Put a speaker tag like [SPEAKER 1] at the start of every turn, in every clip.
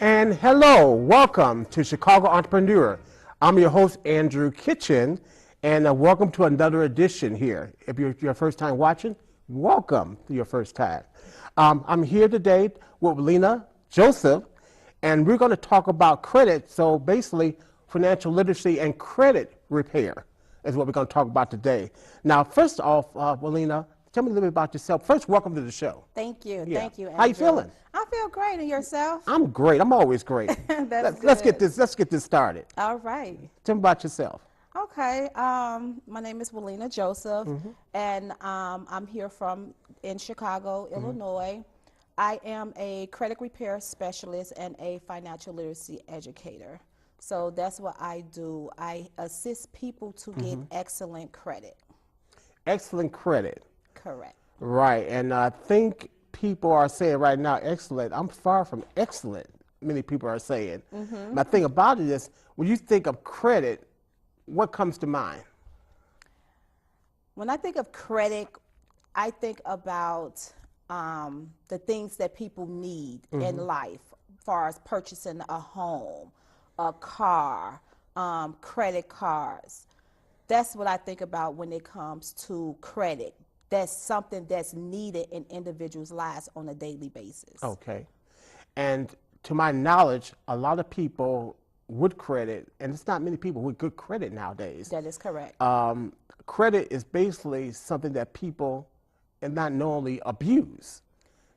[SPEAKER 1] And hello, welcome to Chicago Entrepreneur. I'm your host, Andrew Kitchen, and welcome to another edition here. If you're your first time watching, welcome to your first time. I'm here today with Wileena Joseph, and we're going to talk about credit. So basically, financial literacy and credit repair is what we're going to talk about today. Now, first off, Wileena, tell me a little bit about yourself. First, welcome to the show.
[SPEAKER 2] Thank you.
[SPEAKER 1] Yeah.
[SPEAKER 2] Thank you, Andrew.
[SPEAKER 1] How you feeling?
[SPEAKER 2] I feel great. And yourself?
[SPEAKER 1] I'm great. I'm always great. Let's get this started.
[SPEAKER 2] All right.
[SPEAKER 1] Tell me about yourself.
[SPEAKER 2] Okay. My name is Wileena Joseph, and I'm here in Chicago, Illinois. I am a credit repair specialist and a financial literacy educator. So that's what I do. I assist people to get excellent credit.
[SPEAKER 1] Excellent credit.
[SPEAKER 2] Correct.
[SPEAKER 1] Right, and I think people are saying right now, excellent. I'm far from excellent, many people are saying. My thing about it is, when you think of credit, what comes to mind?
[SPEAKER 2] When I think of credit, I think about the things that people need in life, as far as purchasing a home, a car, credit cards. That's what I think about when it comes to credit. That's something that's needed in individuals' lives on a daily basis.
[SPEAKER 1] Okay. And to my knowledge, a lot of people with credit, and it's not many people with good credit nowadays.
[SPEAKER 2] That is correct.
[SPEAKER 1] Credit is basically something that people and not knowingly abuse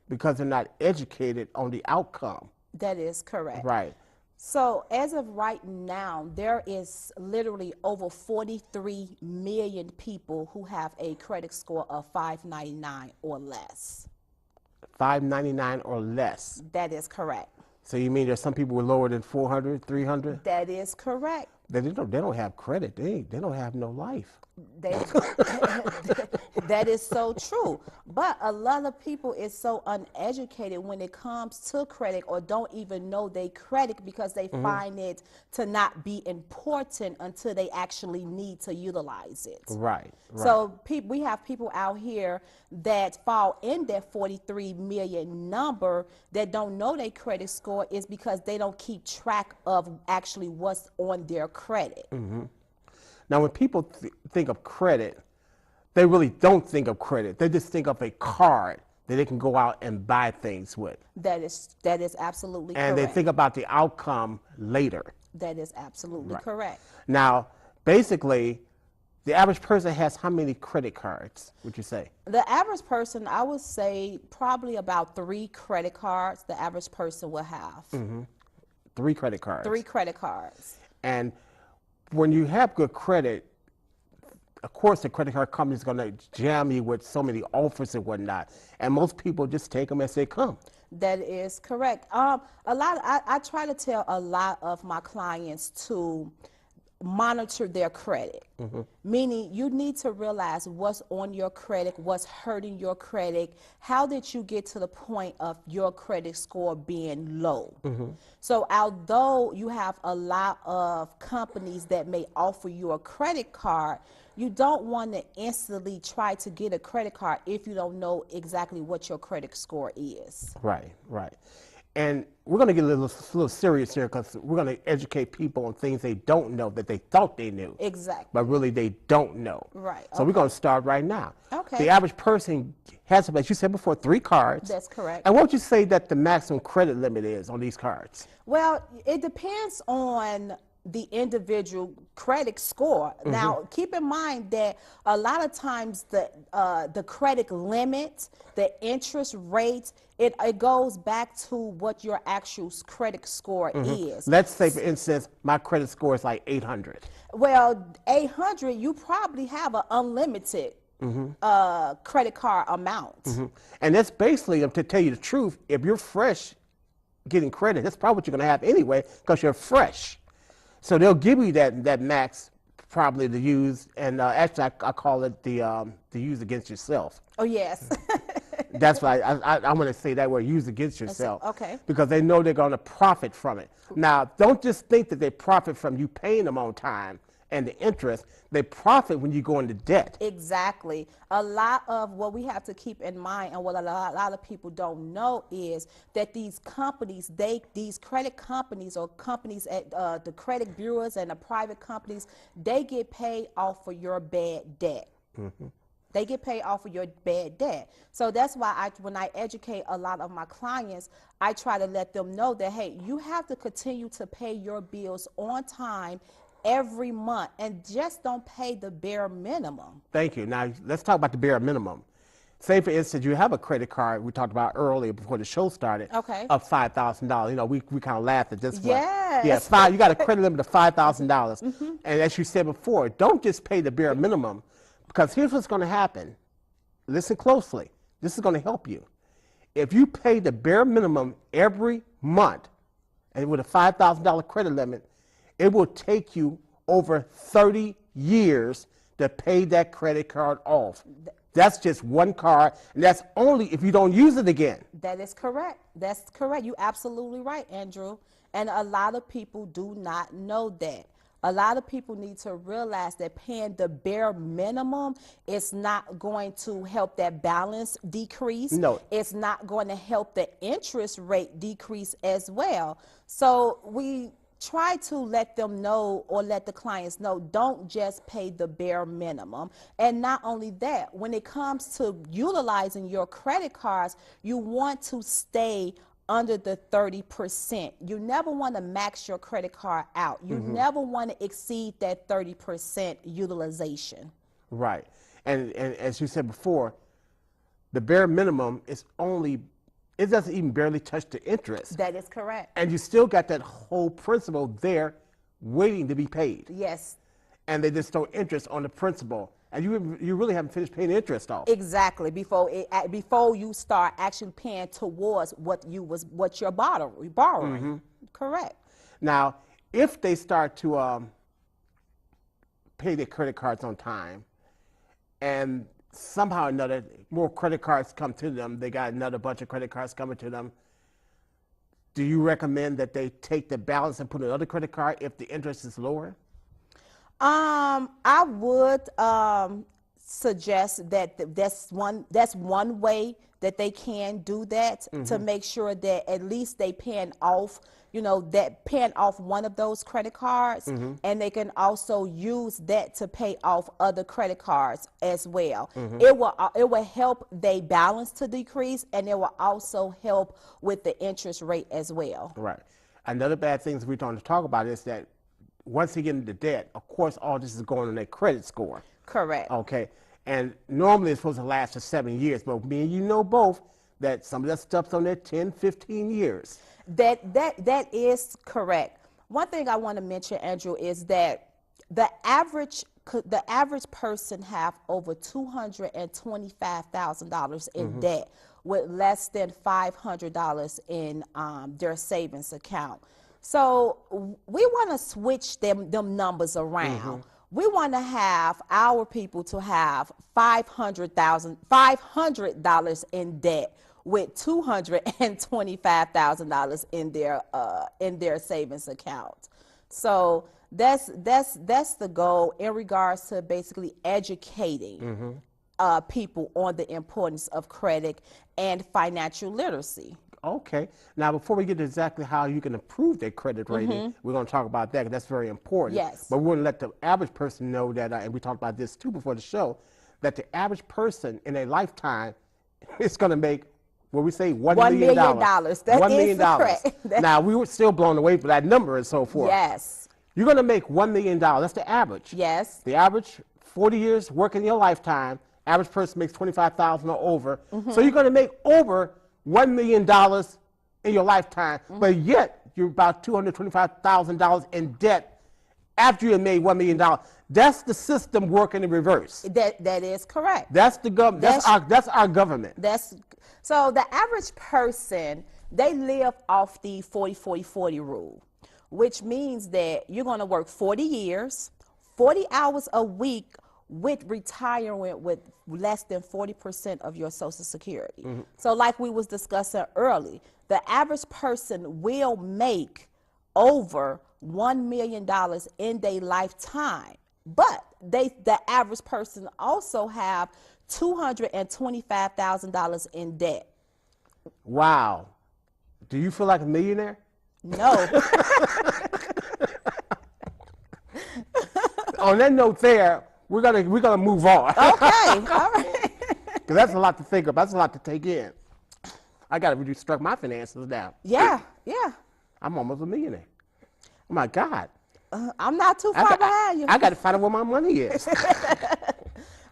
[SPEAKER 1] because they're not educated on the outcome.
[SPEAKER 2] That is correct.
[SPEAKER 1] Right.
[SPEAKER 2] So as of right now, there is literally over 43 million people who have a credit score of 599 or less.
[SPEAKER 1] 599 or less.
[SPEAKER 2] That is correct.
[SPEAKER 1] So you mean there's some people with lower than 400, 300?
[SPEAKER 2] That is correct.
[SPEAKER 1] They don't have credit. They don't have no life.
[SPEAKER 2] That is so true. But a lot of people is so uneducated when it comes to credit, or don't even know they credit because they find it to not be important until they actually need to utilize it.
[SPEAKER 1] Right.
[SPEAKER 2] So we have people out here that fall in that 43 million number that don't know their credit score is because they don't keep track of actually what's on their credit.
[SPEAKER 1] Now, when people think of credit, they really don't think of credit. They just think of a card that they can go out and buy things with.
[SPEAKER 2] That is absolutely correct.
[SPEAKER 1] And they think about the outcome later.
[SPEAKER 2] That is absolutely correct.
[SPEAKER 1] Now, basically, the average person has how many credit cards, would you say?
[SPEAKER 2] The average person, I would say probably about 3 credit cards the average person will have.
[SPEAKER 1] 3 credit cards.
[SPEAKER 2] 3 credit cards.
[SPEAKER 1] And when you have good credit, of course the credit card company is going to jam you with so many offers and whatnot. And most people just take them as they come.
[SPEAKER 2] That is correct. I try to tell a lot of my clients to monitor their credit, meaning you need to realize what's on your credit, what's hurting your credit. How did you get to the point of your credit score being low? So although you have a lot of companies that may offer you a credit card, you don't want to instantly try to get a credit card if you don't know exactly what your credit score is.
[SPEAKER 1] Right. And we're going to get a little serious here because we're going to educate people on things they don't know that they thought they knew.
[SPEAKER 2] Exactly.
[SPEAKER 1] But really they don't know.
[SPEAKER 2] Right.
[SPEAKER 1] So we're going to start right now.
[SPEAKER 2] Okay.
[SPEAKER 1] The average person has, as you said before, 3 cards.
[SPEAKER 2] That's correct.
[SPEAKER 1] And what would you say that the maximum credit limit is on these cards?
[SPEAKER 2] Well, it depends on the individual credit score. Now, keep in mind that a lot of times the credit limit, the interest rate, it goes back to what your actual credit score is.
[SPEAKER 1] Let's say, for instance, my credit score is like 800.
[SPEAKER 2] Well, 800, you probably have an unlimited credit card amount.
[SPEAKER 1] And that's basically, to tell you the truth, if you're fresh getting credit, that's probably what you're going to have anyway because you're fresh. So they'll give you that max probably to use, and actually I call it the use against yourself.
[SPEAKER 2] Oh, yes.
[SPEAKER 1] That's why I'm going to say that word, use against yourself.
[SPEAKER 2] Okay.
[SPEAKER 1] Because they know they're going to profit from it. Now, don't just think that they profit from you paying them on time and the interest. They profit when you go into debt.
[SPEAKER 2] Exactly. A lot of what we have to keep in mind and what a lot of people don't know is that these companies, these credit companies or companies at the credit bureaus and the private companies, they get paid off for your bad debt. They get paid off of your bad debt. So that's why when I educate a lot of my clients, I try to let them know that, hey, you have to continue to pay your bills on time every month and just don't pay the bare minimum.
[SPEAKER 1] Thank you. Now, let's talk about the bare minimum. Say, for instance, you have a credit card we talked about earlier before the show started
[SPEAKER 2] Okay.
[SPEAKER 1] of $5,000. You know, we kind of laughed at this one.
[SPEAKER 2] Yes.
[SPEAKER 1] Yeah, you got a credit limit of $5,000. And as you said before, don't just pay the bare minimum, because here's what's going to happen. Listen closely. This is going to help you. If you pay the bare minimum every month, and with a $5,000 credit limit, it will take you over 30 years to pay that credit card off. That's just one card, and that's only if you don't use it again.
[SPEAKER 2] That is correct. That's correct. You're absolutely right, Andrew. And a lot of people do not know that. A lot of people need to realize that paying the bare minimum is not going to help that balance decrease.
[SPEAKER 1] No.
[SPEAKER 2] It's not going to help the interest rate decrease as well. So we try to let them know, or let the clients know, don't just pay the bare minimum. And not only that, when it comes to utilizing your credit cards, you want to stay under the 30%. You never want to max your credit card out. You never want to exceed that 30% utilization.
[SPEAKER 1] Right. And as you said before, the bare minimum is only, it doesn't even barely touch the interest.
[SPEAKER 2] That is correct.
[SPEAKER 1] And you still got that whole principal there waiting to be paid.
[SPEAKER 2] Yes.
[SPEAKER 1] And they just throw interest on the principal. And you really haven't finished paying the interest off.
[SPEAKER 2] Exactly. Before you start actually paying towards what you're borrowing. Correct.
[SPEAKER 1] Now, if they start to pay their credit cards on time, and somehow or another more credit cards come to them, they got another bunch of credit cards coming to them, do you recommend that they take the balance and put another credit card if the interest is lower?
[SPEAKER 2] I would suggest that that's one way that they can do that, to make sure that at least they paying off one of those credit cards, and they can also use that to pay off other credit cards as well. It will help their balance to decrease, and it will also help with the interest rate as well.
[SPEAKER 1] Right. Another bad thing we're going to talk about is that once they get into debt, of course, all this is going on their credit score.
[SPEAKER 2] Correct.
[SPEAKER 1] Okay. And normally it's supposed to last for 7 years, but me and you know both that some of that stuff's on there 10, 15 years.
[SPEAKER 2] That is correct. One thing I want to mention, Andrew, is that the average person have over $225,000 in debt, with less than $500 in their savings account. So we want to switch them numbers around. We want to have our people to have $500 in debt, with $225,000 in their savings account. So that's the goal in regards to basically educating people on the importance of credit and financial literacy.
[SPEAKER 1] Okay. Now, before we get to exactly how you can improve their credit rating, we're going to talk about that, 'cause that's very important.
[SPEAKER 2] Yes.
[SPEAKER 1] But we want to let the average person know that, and we talked about this too before the show, that the average person in a lifetime is going to make, what we say, $1 million.
[SPEAKER 2] That
[SPEAKER 1] $1
[SPEAKER 2] is
[SPEAKER 1] million.
[SPEAKER 2] correct.
[SPEAKER 1] Now, we were still blown away by that number and so forth.
[SPEAKER 2] Yes.
[SPEAKER 1] You're going to make $1 million. That's the average.
[SPEAKER 2] Yes.
[SPEAKER 1] The average, 40 years working in your lifetime, average person makes $25,000 or over. So you're going to make over $1 million in your lifetime, but yet you're about $225,000 in debt after you have made $1 million. That's the system working in reverse.
[SPEAKER 2] That is correct.
[SPEAKER 1] That's the government. That's our government.
[SPEAKER 2] So the average person, they live off the 40-40-40 rule, which means that you're going to work 40 years, 40 hours a week, with retirement with less than 40% of your Social Security. So like we was discussing early, the average person will make over $1 million in their lifetime But the average person also have $225,000 in debt.
[SPEAKER 1] Wow. Do you feel like a millionaire?
[SPEAKER 2] No.
[SPEAKER 1] On that note there, we're gonna move on.
[SPEAKER 2] Okay. All right.
[SPEAKER 1] Because that's a lot to think of. That's a lot to take in. I got to restructure my finances now.
[SPEAKER 2] Yeah. Yeah.
[SPEAKER 1] I'm almost a millionaire. Oh my God.
[SPEAKER 2] I'm not too far behind you.
[SPEAKER 1] I got to find out where my money is.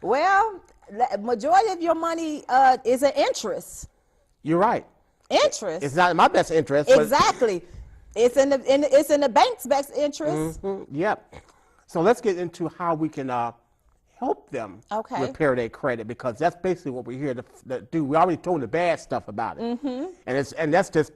[SPEAKER 2] Well, the majority of your money is an interest.
[SPEAKER 1] You're right.
[SPEAKER 2] Interest.
[SPEAKER 1] It's not in my best interest.
[SPEAKER 2] Exactly. It's in the bank's best interest.
[SPEAKER 1] Yep. So let's get into how we can help them repair their credit, because that's basically what we're here to do. We already told the bad stuff about it, and that's just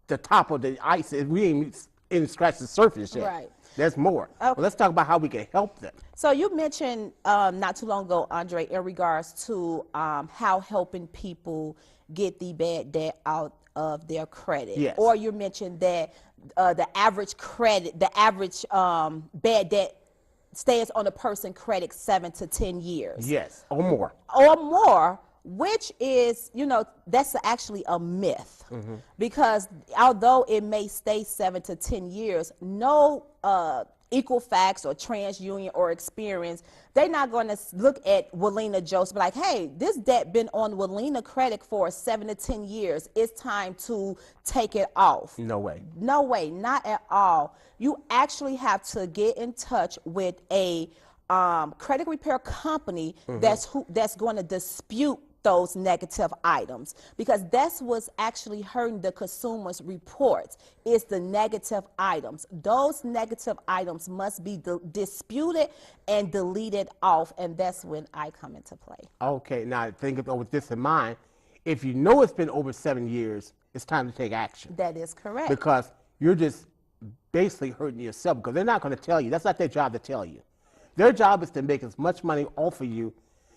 [SPEAKER 1] the top of the ice. We ain't even scratched the surface yet.
[SPEAKER 2] Right.
[SPEAKER 1] There's more. Okay. Well, let's talk about how we can help them.
[SPEAKER 2] So you mentioned not too long ago, Andre, in regards to how helping people get the bad debt out of their credit.
[SPEAKER 1] Yes.
[SPEAKER 2] Or you mentioned that the average bad debt stays on a person's credit 7 to 10 years.
[SPEAKER 1] Yes, or more.
[SPEAKER 2] Or more, which is, that's actually a myth. Because although it may stay 7 to 10 years, no Equifax or TransUnion or Experience, they're not going to look at Wileena Joseph like, hey, this debt been on Wileena credit for 7 to 10 years. It's time to take it off.
[SPEAKER 1] No way.
[SPEAKER 2] No way, not at all. You actually have to get in touch with a credit repair company that's going to dispute those negative items, because that's what's actually hurting the consumer's reports is the negative items. Those negative items must be disputed and deleted off, and that's when I come into play. Okay,
[SPEAKER 1] now think of with this in mind, if you know it's been over 7 years, it's time to take action.
[SPEAKER 2] That is correct.
[SPEAKER 1] Because you're just basically hurting yourself, because they're not going to tell you. That's not their job to tell you. Their job is to make as much money off of you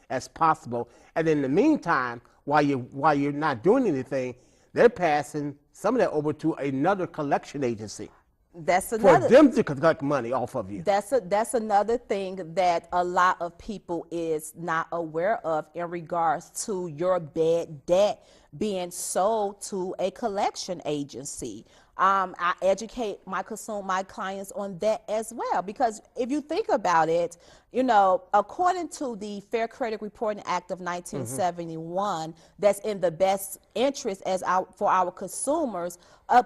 [SPEAKER 1] as possible, and in the meantime, while you're not doing anything, they're passing some of that over to another collection agency.
[SPEAKER 2] That's another,
[SPEAKER 1] for them to collect money off of you.
[SPEAKER 2] That's another thing that a lot of people is not aware of in regards to your bad debt being sold to a collection agency. I educate my clients on that as well, because if you think about it, according to the Fair Credit Reporting Act of 1971, that's in the best interest for our consumers. A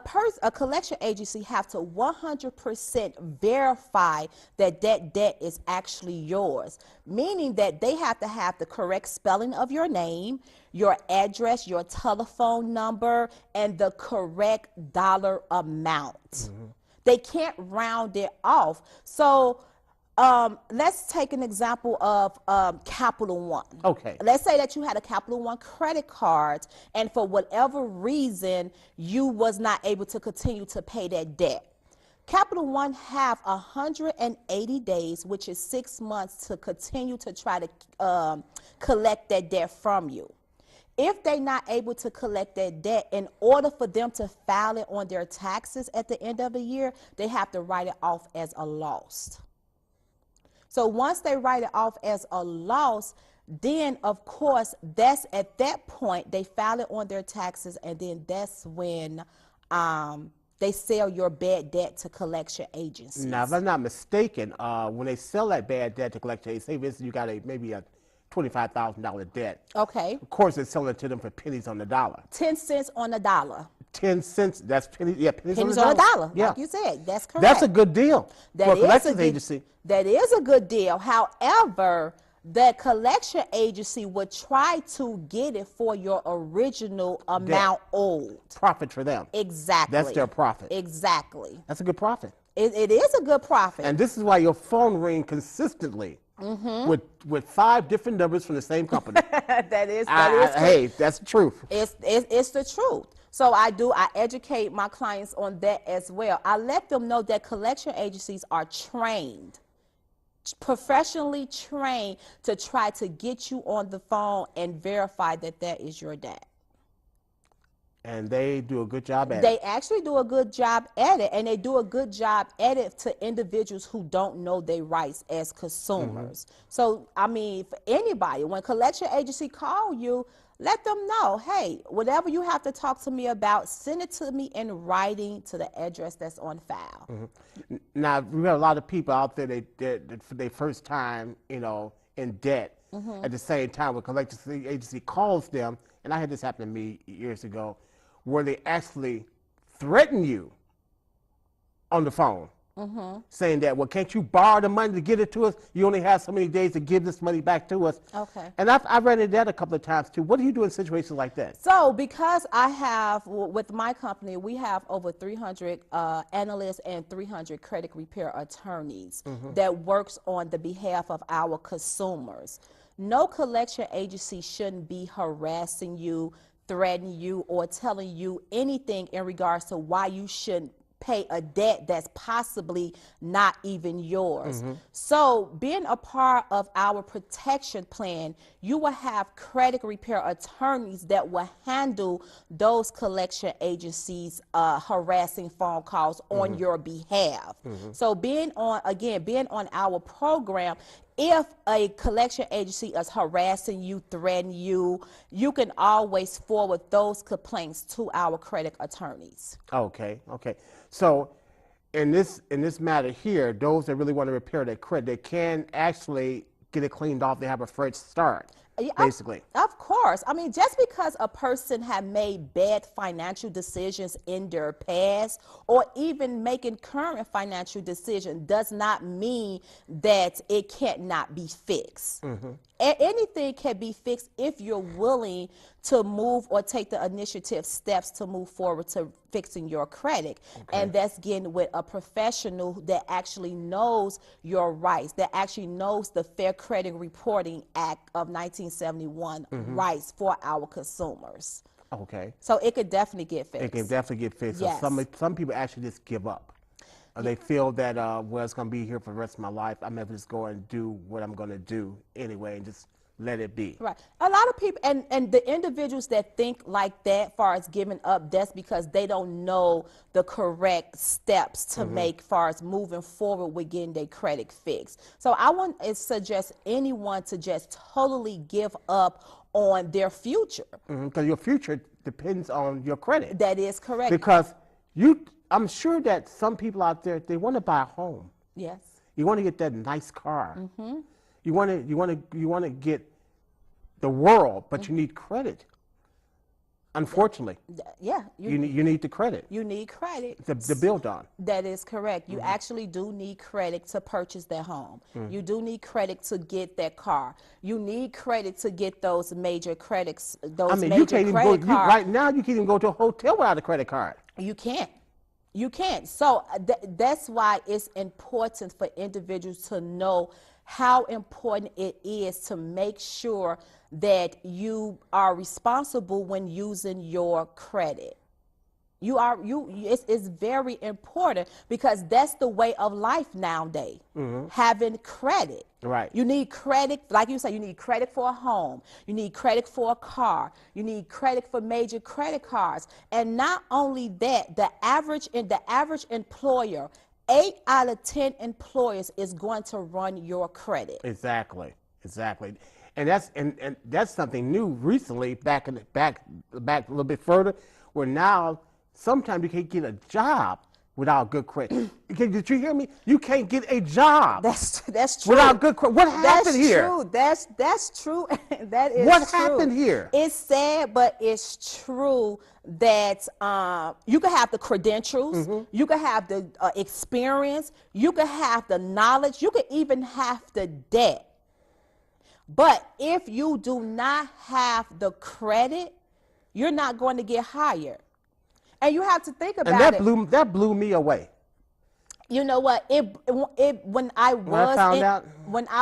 [SPEAKER 2] collection agency have to 100% verify that debt is actually yours, meaning that they have to have the correct spelling of your name, your address, your telephone number, and the correct dollar amount. They can't round it off. So let's take an example of Capital One.
[SPEAKER 1] Okay.
[SPEAKER 2] Let's say that you had a Capital One credit card, and for whatever reason, you was not able to continue to pay that debt. Capital One have 180 days, which is 6 months, to continue to try to collect that debt from you. If they're not able to collect that debt, in order for them to file it on their taxes at the end of the year, they have to write it off as a loss. So once they write it off as a loss, then of course, that's at that point, they file it on their taxes, and then that's when they sell your bad debt to collection agencies.
[SPEAKER 1] Now, if I'm not mistaken, when they sell that bad debt to collection agencies, say for instance, you got maybe a $25,000 debt.
[SPEAKER 2] Okay.
[SPEAKER 1] Of course, they're selling it to them for pennies on the dollar.
[SPEAKER 2] 10 cents on the dollar.
[SPEAKER 1] 10 cents, that's pennies, pennies
[SPEAKER 2] on
[SPEAKER 1] the
[SPEAKER 2] dollar.
[SPEAKER 1] Yeah.
[SPEAKER 2] Like you said, that's correct.
[SPEAKER 1] That's a good deal for a collection agency.
[SPEAKER 2] That is a good deal. However, the collection agency would try to get it for your original amount owed.
[SPEAKER 1] Profit for them.
[SPEAKER 2] Exactly.
[SPEAKER 1] That's their profit.
[SPEAKER 2] Exactly.
[SPEAKER 1] That's a good profit.
[SPEAKER 2] It is a good profit.
[SPEAKER 1] And this is why your phone rings consistently with 5 different numbers from the same company.
[SPEAKER 2] that is
[SPEAKER 1] hey, that's the truth.
[SPEAKER 2] It's the truth. So I educate my clients on that as well. I let them know that collection agencies are trained, professionally trained, to try to get you on the phone and verify that that is your debt.
[SPEAKER 1] And they do a good job at
[SPEAKER 2] They
[SPEAKER 1] it.
[SPEAKER 2] actually do a good job at it, and they do a good job at it to individuals who don't know their rights as consumers. So, I mean, for anybody, when collection agency call you, let them know, hey, whatever you have to talk to me about, send it to me in writing to the address that's on file.
[SPEAKER 1] Now, we have a lot of people out there that for their first time, in debt. At the same time, when collection agency calls them, and I had this happen to me years ago, where they actually threaten you on the phone, saying that, well, can't you borrow the money to get it to us? You only have so many days to give this money back to us.
[SPEAKER 2] Okay.
[SPEAKER 1] And I've read that a couple of times too. What do you do in situations like that?
[SPEAKER 2] So, because I have, with my company, we have over 300 analysts and 300 credit repair attorneys that works on the behalf of our consumers. No collection agency shouldn't be harassing you, threatening you, or telling you anything in regards to why you shouldn't pay a debt that's possibly not even yours. So being a part of our protection plan, you will have credit repair attorneys that will handle those collection agencies harassing phone calls on your behalf. So being on our program, if a collection agency is harassing you, threatening you, you can always forward those complaints to our credit attorneys.
[SPEAKER 1] Okay. So in this matter here, those that really want to repair their credit, they can actually get it cleaned off. They have a fresh start, basically.
[SPEAKER 2] Of course. I mean, just because a person have made bad financial decisions in their past or even making current financial decisions does not mean that it cannot be fixed. Anything can be fixed if you're willing to move or take the initiative steps to move forward to fixing your credit. And that's getting with a professional that actually knows your rights, that actually knows the Fair Credit Reporting Act of 1971 rights for our consumers.
[SPEAKER 1] Okay.
[SPEAKER 2] So it could definitely get fixed.
[SPEAKER 1] It can definitely get fixed.
[SPEAKER 2] Yes.
[SPEAKER 1] So some people actually just give up. They feel that, well, it's going to be here for the rest of my life. I'm never just going to do what I'm going to do anyway and just let it be.
[SPEAKER 2] Right. A lot of people, and the individuals that think like that, far as giving up, that's because they don't know the correct steps to make far as moving forward with getting their credit fixed. So I want to suggest anyone to just totally give up on their future.
[SPEAKER 1] Because your future depends on your credit.
[SPEAKER 2] That is correct.
[SPEAKER 1] Because I'm sure that some people out there, they want to buy a home.
[SPEAKER 2] Yes.
[SPEAKER 1] You want to get that nice car. You want to get the world, but you need credit. Unfortunately,
[SPEAKER 2] Yeah.
[SPEAKER 1] you need the credit
[SPEAKER 2] You need credit.
[SPEAKER 1] to build on.
[SPEAKER 2] That is correct. You actually do need credit to purchase that home. You do need credit to get that car. You need credit to get those major credits, those
[SPEAKER 1] I mean,
[SPEAKER 2] major
[SPEAKER 1] you can't even
[SPEAKER 2] credit
[SPEAKER 1] go.
[SPEAKER 2] cards.
[SPEAKER 1] Right now, you can't even go to a hotel without a credit card.
[SPEAKER 2] You can't. You can't. So that's why it's important for individuals to know how important it is to make sure that you are responsible when using your credit. It's very important because that's the way of life nowadays. Having credit.
[SPEAKER 1] Right.
[SPEAKER 2] You need credit, like you said, you need credit for a home. You need credit for a car. You need credit for major credit cards. And not only that, the average employer, 8 out of 10 employers is going to run your credit.
[SPEAKER 1] Exactly. And that's something new recently. Back a little bit further, where now sometimes you can't get a job without good credit. Did you hear me? You can't get a job.
[SPEAKER 2] That's true.
[SPEAKER 1] Without good credit. What happened here?
[SPEAKER 2] That's true. That is
[SPEAKER 1] What
[SPEAKER 2] true.
[SPEAKER 1] happened here?
[SPEAKER 2] It's sad, but it's true that you can have the credentials, you can have the experience, you can have the knowledge, you can even have the debt. But if you do not have the credit, you're not going to get hired. And you have to think about
[SPEAKER 1] And that blew me away.
[SPEAKER 2] You know what? When I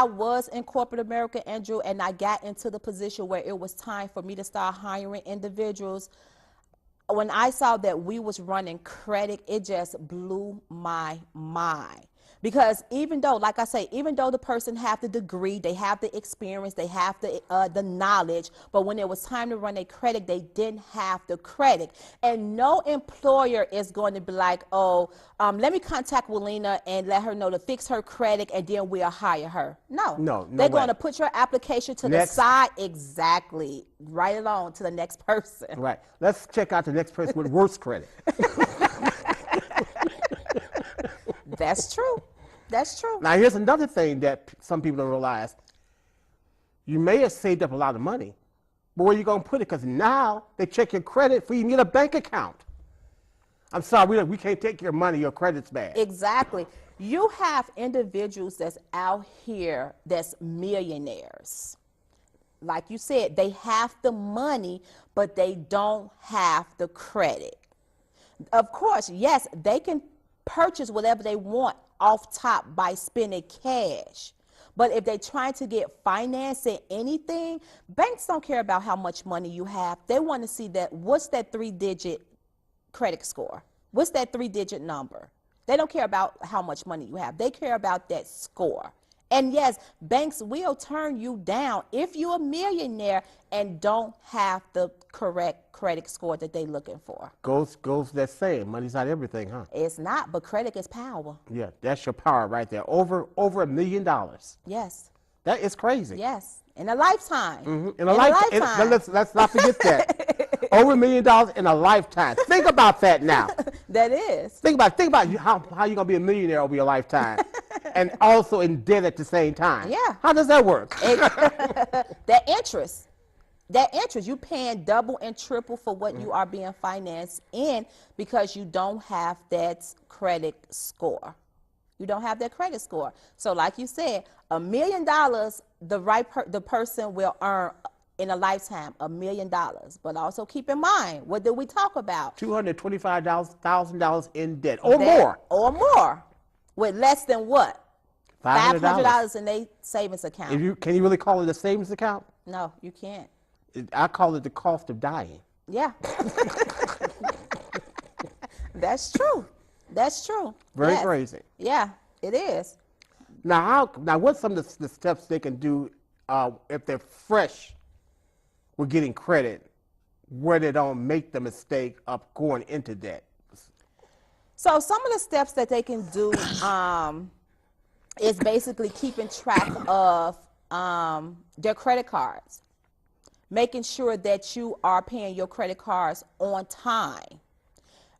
[SPEAKER 2] was in corporate America, Andrew, and I got into the position where it was time for me to start hiring individuals, when I saw that we was running credit, it just blew my mind. Because even though, like I say, even though the person have the degree, they have the experience, they have the knowledge, but when it was time to run a credit, they didn't have the credit. And no employer is going to be like, oh, let me contact Wileena and let her know to fix her credit, and then we'll hire her. No.
[SPEAKER 1] No
[SPEAKER 2] They're
[SPEAKER 1] way.
[SPEAKER 2] going to put your application to the side. Exactly. Right along to the next person.
[SPEAKER 1] Right. Let's check out the next person with worse credit.
[SPEAKER 2] That's true. That's true.
[SPEAKER 1] Now, here's another thing that some people don't realize. You may have saved up a lot of money, but where are you going to put it? Because now they check your credit for you need a bank account. I'm sorry, we can't take your money. Your credit's bad.
[SPEAKER 2] Exactly. You have individuals that's out here that's millionaires. Like you said, they have the money, but they don't have the credit. Of course, yes, they can purchase whatever they want off top by spending cash. But if they're trying to get financing anything, banks don't care about how much money you have. They want to see that what's that 3-digit credit score? What's that 3-digit number? They don't care about how much money you have. They care about that score. And yes, banks will turn you down if you're a millionaire and don't have the correct credit score that they're looking for.
[SPEAKER 1] Goes that saying, money's not everything, huh?
[SPEAKER 2] It's not, but credit is power.
[SPEAKER 1] Yeah, that's your power right there. Over $1 million.
[SPEAKER 2] Yes.
[SPEAKER 1] That is crazy.
[SPEAKER 2] Yes. In a lifetime.
[SPEAKER 1] Mm-hmm. In a lifetime. Let's not forget that. Over $1 million in a lifetime. Think about that now.
[SPEAKER 2] That is.
[SPEAKER 1] Think about how you're going to be a millionaire over your lifetime and also in debt at the same time.
[SPEAKER 2] Yeah.
[SPEAKER 1] How does that work?
[SPEAKER 2] That interest, you paying double and triple for what you are being financed in because you don't have that credit score. You don't have that credit score. So like you said, $1 million, the person will earn in a lifetime $1 million. But also keep in mind, what did we talk about?
[SPEAKER 1] $225,000 in debt or more.
[SPEAKER 2] Or more. With less than what? $500 in their savings account.
[SPEAKER 1] Can you really call it a savings account?
[SPEAKER 2] No, you can't.
[SPEAKER 1] I call it the cost of dying.
[SPEAKER 2] Yeah. That's true. That's true.
[SPEAKER 1] Very crazy.
[SPEAKER 2] Yeah, it is.
[SPEAKER 1] Now, what's some of the steps they can do if they're fresh with getting credit, where they don't make the mistake of going into debt?
[SPEAKER 2] So some of the steps that they can do is basically keeping track of their credit cards, making sure that you are paying your credit cards on time,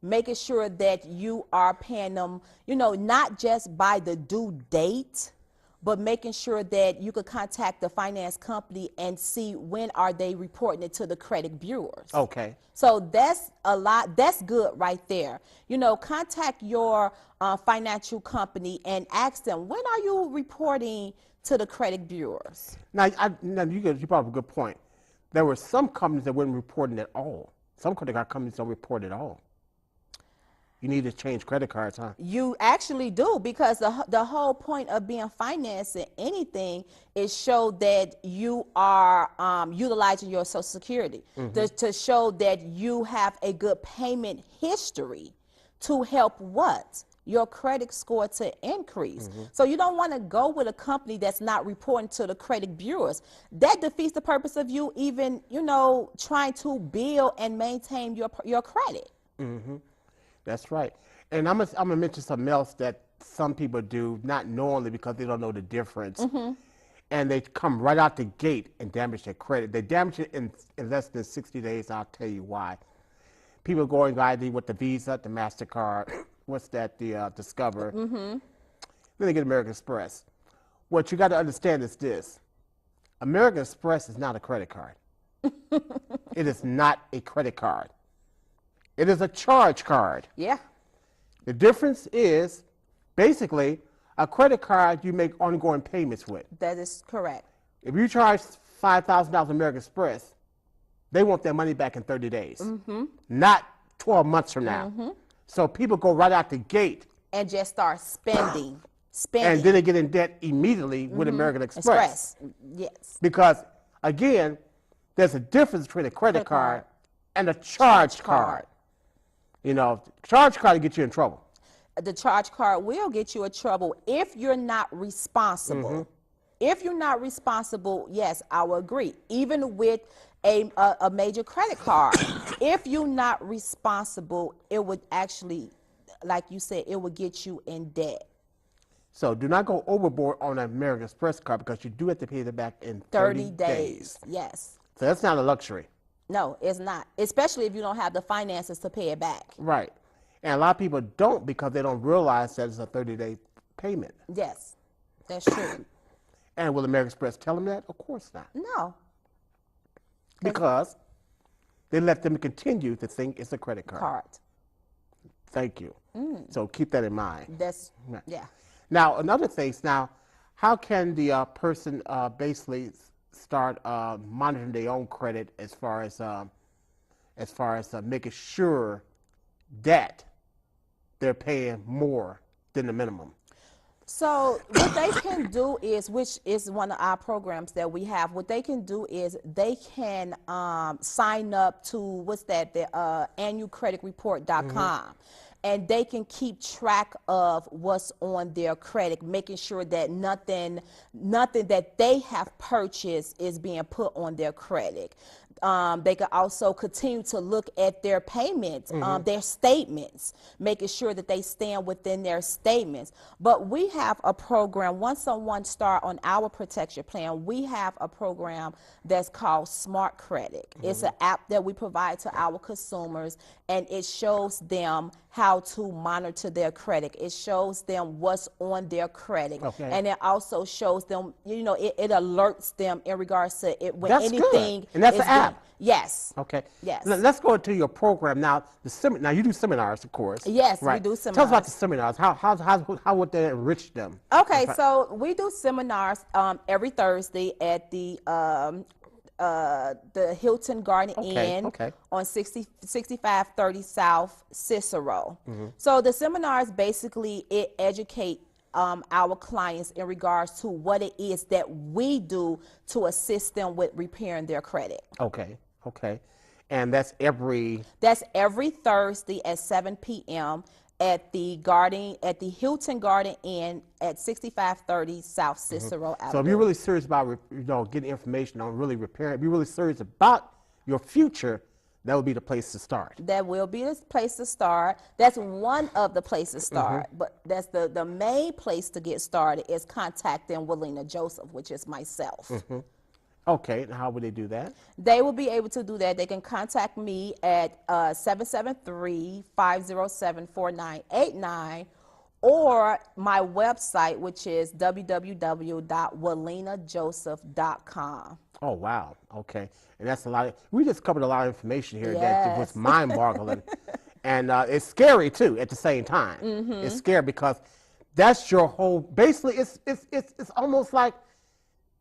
[SPEAKER 2] making sure that you are paying them, not just by the due date, but making sure that you could contact the finance company and see when are they reporting it to the credit bureaus.
[SPEAKER 1] Okay.
[SPEAKER 2] So that's that's good right there. Contact your financial company and ask them, when are you reporting to the credit bureaus?
[SPEAKER 1] Now you brought up a good point. There were some companies that weren't reporting at all. Some credit card companies don't report at all. You need to change credit cards, huh? You
[SPEAKER 2] actually do, because the whole point of being financed in anything is show that you are utilizing your Social Security, to show that you have a good payment history to help what? Your credit score to increase. So you don't want to go with a company that's not reporting to the credit bureaus. That defeats the purpose of you even, trying to build and maintain your credit.
[SPEAKER 1] That's right. And I'm gonna mention something else that some people do, not knowingly because they don't know the difference. And they come right out the gate and damage their credit. They damage it in less than 60 days. I'll tell you why. People going ID with the Visa, the MasterCard, what's that, the Discover. Then they get American Express. What you got to understand is this. American Express is not a credit card. It is not a credit card. It is a charge card.
[SPEAKER 2] Yeah.
[SPEAKER 1] The difference is, basically, a credit card you make ongoing payments with.
[SPEAKER 2] That is correct.
[SPEAKER 1] If you charge $5,000 American Express, they want their money back in 30 days, not 12 months from now. So people go right out the gate.
[SPEAKER 2] And just start spending.
[SPEAKER 1] And then they get in debt immediately with American Express.
[SPEAKER 2] Yes.
[SPEAKER 1] Because, again, there's a difference between a credit card and a charge card. Charge card will get you in trouble.
[SPEAKER 2] the charge card will get you in trouble if you're not responsible. If you're not responsible, yes, I will agree. Even with a major credit card, if you're not responsible, it would actually, like you said, it would get you in debt.
[SPEAKER 1] So do not go overboard on an American Express card because you do have to pay it back in 30 days.
[SPEAKER 2] Yes.
[SPEAKER 1] So that's not a luxury.
[SPEAKER 2] No, it's not. Especially if you don't have the finances to pay it back.
[SPEAKER 1] Right. And a lot of people don't because they don't realize that it's a 30-day payment.
[SPEAKER 2] Yes, that's true.
[SPEAKER 1] And will American Express tell them that? Of course not.
[SPEAKER 2] No.
[SPEAKER 1] Because they let them continue to think it's a credit card.
[SPEAKER 2] Card.
[SPEAKER 1] Thank you. So keep that in mind.
[SPEAKER 2] That's, yeah.
[SPEAKER 1] Now, another thing, now, how can the person basically start monitoring their own credit as far as making sure that they're paying more than the minimum?
[SPEAKER 2] So what they can do is, which is one of our programs that we have, what they can do is they can sign up to, what's that, the annualcreditreport.com. And they can keep track of what's on their credit, making sure that nothing that they have purchased is being put on their credit. They can also continue to look at their payments, their statements, making sure that they stand within their statements. But we have a program, once someone starts on our protection plan, we have a program that's called Smart Credit. It's an app that we provide to our consumers, and it shows them how to monitor their credit. It shows them what's on their credit. Okay. And it also shows them, you know, it alerts them in regards to it when
[SPEAKER 1] that's
[SPEAKER 2] anything.
[SPEAKER 1] Good. And that's the app.
[SPEAKER 2] Yes.
[SPEAKER 1] Okay.
[SPEAKER 2] Yes.
[SPEAKER 1] Let's go into your program now. Now you do seminars, of course.
[SPEAKER 2] Yes,
[SPEAKER 1] right.
[SPEAKER 2] We do seminars.
[SPEAKER 1] Tell us about the seminars. How would that enrich them?
[SPEAKER 2] Okay, so we do seminars every Thursday at the Hilton Garden Inn on 6530 South Cicero. So the seminars basically educate our clients in regards to what it is that we do to assist them with repairing their credit.
[SPEAKER 1] Okay. And that's every
[SPEAKER 2] Thursday at 7 p.m. at the Hilton Garden Inn at 6530 South Cicero Avenue.
[SPEAKER 1] So if you're really serious about getting information on really repairing, if you're really serious about your future, that would be the place to start.
[SPEAKER 2] That will be the place to start. That's one of the places to start, but that's the main place to get started is contacting Wileena Joseph, which is myself.
[SPEAKER 1] Okay, and how would they do that?
[SPEAKER 2] They will be able to do that. They can contact me at 773-507-4989 or my website, which is www.wileenajoseph.com.
[SPEAKER 1] Oh, wow. Okay. And that's a lot. We just covered a lot of information here that was mind-boggling. And it's scary, too, at the same time. It's scary because that's your whole, basically, it's almost like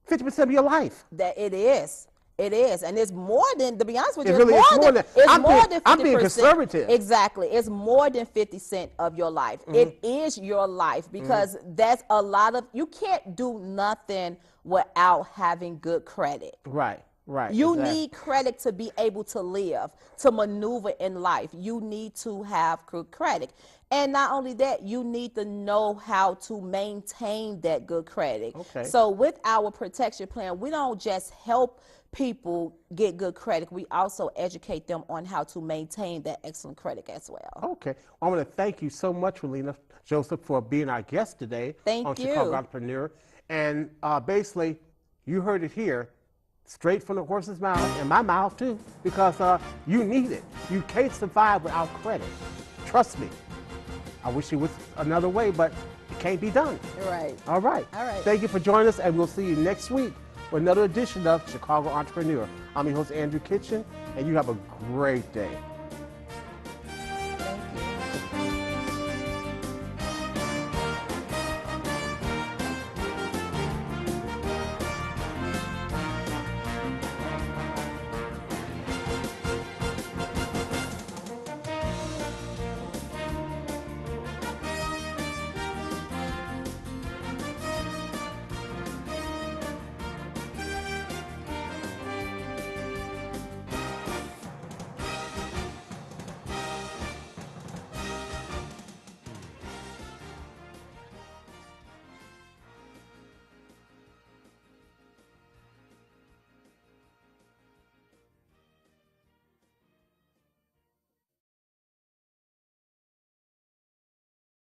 [SPEAKER 1] 50% of your life.
[SPEAKER 2] That it is. It is, and it's more than, to be honest with you,
[SPEAKER 1] it's more than 50%. I'm being conservative.
[SPEAKER 2] Exactly. It's more than 50% of your life. It is your life because that's a lot of, you can't do nothing without having good credit.
[SPEAKER 1] Right.
[SPEAKER 2] You need credit to be able to live, to maneuver in life. You need to have good credit. And not only that, you need to know how to maintain that good credit.
[SPEAKER 1] Okay.
[SPEAKER 2] So with our protection plan, we don't just help people get good credit. We also educate them on how to maintain that excellent credit as well.
[SPEAKER 1] Okay. I want to thank you so much, Wileena Joseph, for being our guest today on Chicago Entrepreneur. And basically, you heard it here, straight from the horse's mouth, and my mouth too, because you need it. You can't survive without credit. Trust me. I wish it was another way, but it can't be done.
[SPEAKER 2] Right.
[SPEAKER 1] All right. Thank you for joining us, and we'll see you next week for another edition of Chicago Entrepreneur. I'm your host, Andrew Kitchen, and you have a great day.